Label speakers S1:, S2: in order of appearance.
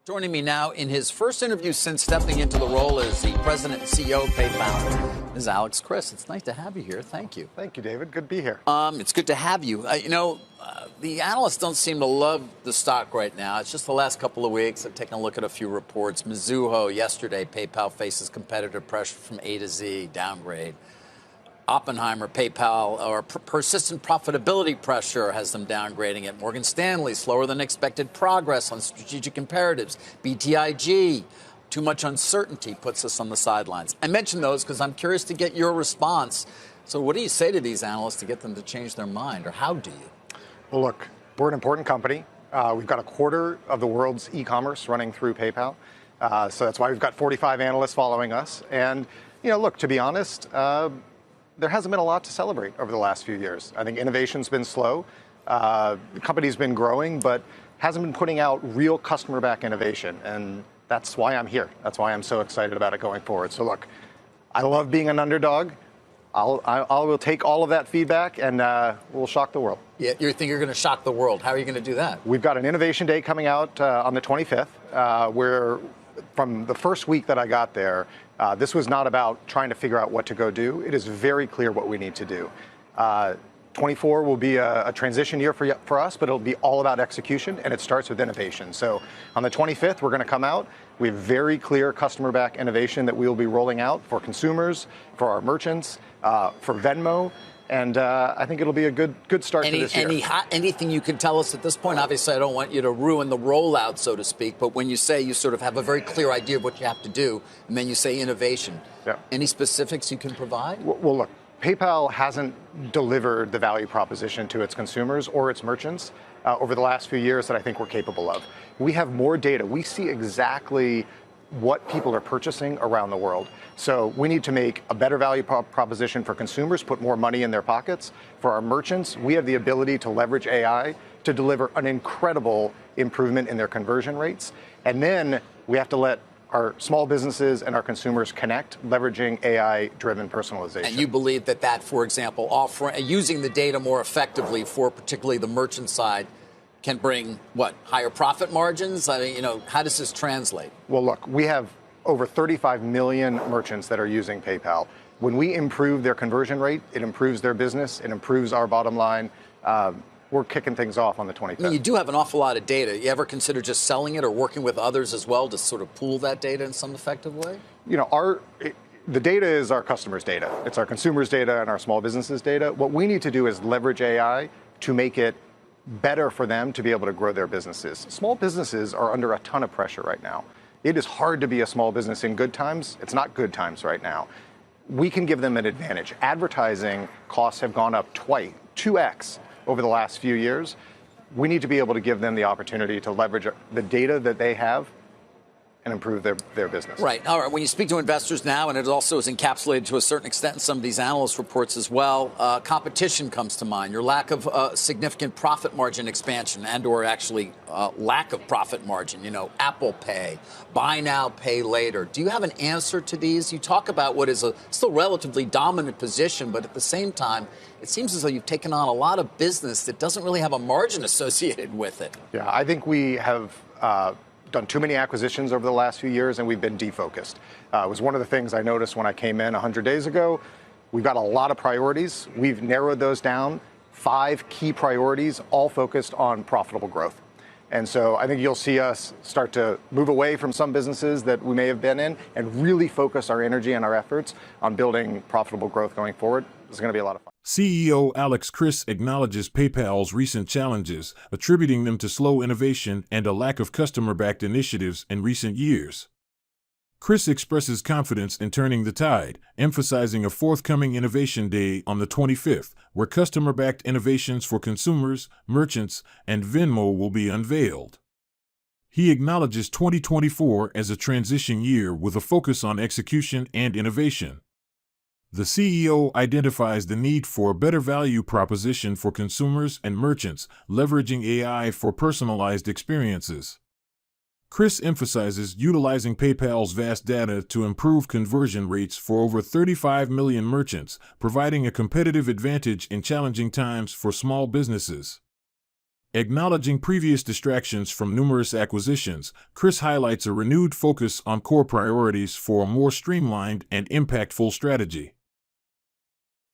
S1: Joining me now in his first interview since stepping into the role as the president and CEO of PayPal is Alex Chriss. It's nice to have you here. Thank you.
S2: Thank you, David. Good to be here.
S1: It's good to have you. The analysts don't seem to love the stock right now. It's just the last couple of weeks. I've taken a look at a few reports. Mizuho yesterday, PayPal faces competitive pressure from A to Z, downgrade. Oppenheimer, PayPal, or persistent profitability pressure has them downgrading it. Morgan Stanley, slower than expected progress on strategic imperatives. BTIG, too much uncertainty, puts us on the sidelines. I mention those because I'm curious to get your response. So what do you say to these analysts to get them to change their mind, or how do you?
S2: Well, look, we're an important company. We've got a quarter of the world's e-commerce running through PayPal. So that's why we've got 45 analysts following us. And, look, to be honest, there hasn't been a lot to celebrate over the last few years. I think innovation's been slow. The company's been growing, but hasn't been putting out real customer-backed innovation. And that's why I'm here. That's why I'm so excited about it going forward. So look, I love being an underdog. I will take all of that feedback and we'll shock the world.
S1: Yeah, you think you're going to shock the world. How are you going to do that?
S2: We've got an Innovation Day coming out on the 25th, where from the first week that I got there, this was not about trying to figure out what to go do. It is very clear what we need to do. 24 will be a transition year for us, but it'll be all about execution, and it starts with innovation. So on the 25th, we're going to come out. We have very clear customer-backed innovation that we will be rolling out for consumers, for our merchants, for Venmo. And I think it'll be a good start to this year.
S1: Anything you can tell us at this point? Obviously, I don't want you to ruin the rollout, so to speak, but when you say you sort of have a very clear idea of what you have to do, and then you say innovation, any specifics you can provide?
S2: Well, look, PayPal hasn't delivered the value proposition to its consumers or its merchants over the last few years that I think we're capable of. We have more data. We see exactly what people are purchasing around the world. So we need to make a better value proposition for consumers, put more money in their pockets. For our merchants, we have the ability to leverage AI to deliver an incredible improvement in their conversion rates. And then we have to let our small businesses and our consumers connect, leveraging AI-driven personalization.
S1: And you believe that, for example, using the data more effectively for particularly the merchant side can bring, higher profit margins? I mean, how does this translate?
S2: Well, look, we have over 35 million merchants that are using PayPal. When we improve their conversion rate, it improves their business, it improves our bottom line. We're kicking things off on the 25th.
S1: I mean, you do have an awful lot of data. You ever consider just selling it or working with others as well to sort of pool that data in some effective way?
S2: The data is our customers' data. It's our consumers' data and our small businesses' data. What we need to do is leverage AI to make it better for them to be able to grow their businesses. Small businesses are under a ton of pressure right now. It is hard to be a small business in good times. It's not good times right now. We can give them an advantage. Advertising costs have gone up 2x over the last few years. We need to be able to give them the opportunity to leverage the data that they have and improve their business.
S1: Right. All right. When you speak to investors now, and it also is encapsulated to a certain extent in some of these analyst reports as well, competition comes to mind. Your lack of significant profit margin expansion and or actually lack of profit margin, Apple Pay, buy now, pay later. Do you have an answer to these? You talk about what is a still relatively dominant position, but at the same time, it seems as though you've taken on a lot of business that doesn't really have a margin associated with it.
S2: Yeah, I think we have done too many acquisitions over the last few years, and we've been defocused. It was one of the things I noticed when I came in 100 days ago. We've got a lot of priorities. We've narrowed those down, 5 key priorities, all focused on profitable growth. And so I think you'll see us start to move away from some businesses that we may have been in and really focus our energy and our efforts on building profitable growth going forward. It's going to be a lot of fun.
S3: CEO Alex Chriss acknowledges PayPal's recent challenges, attributing them to slow innovation and a lack of customer-backed initiatives in recent years. Chriss expresses confidence in turning the tide, emphasizing a forthcoming Innovation Day on the 25th, where customer-backed innovations for consumers, merchants, and Venmo will be unveiled. He acknowledges 2024 as a transition year with a focus on execution and innovation. The CEO identifies the need for a better value proposition for consumers and merchants, leveraging AI for personalized experiences. Chriss emphasizes utilizing PayPal's vast data to improve conversion rates for over 35 million merchants, providing a competitive advantage in challenging times for small businesses. Acknowledging previous distractions from numerous acquisitions, Chris highlights a renewed focus on core priorities for a more streamlined and impactful strategy.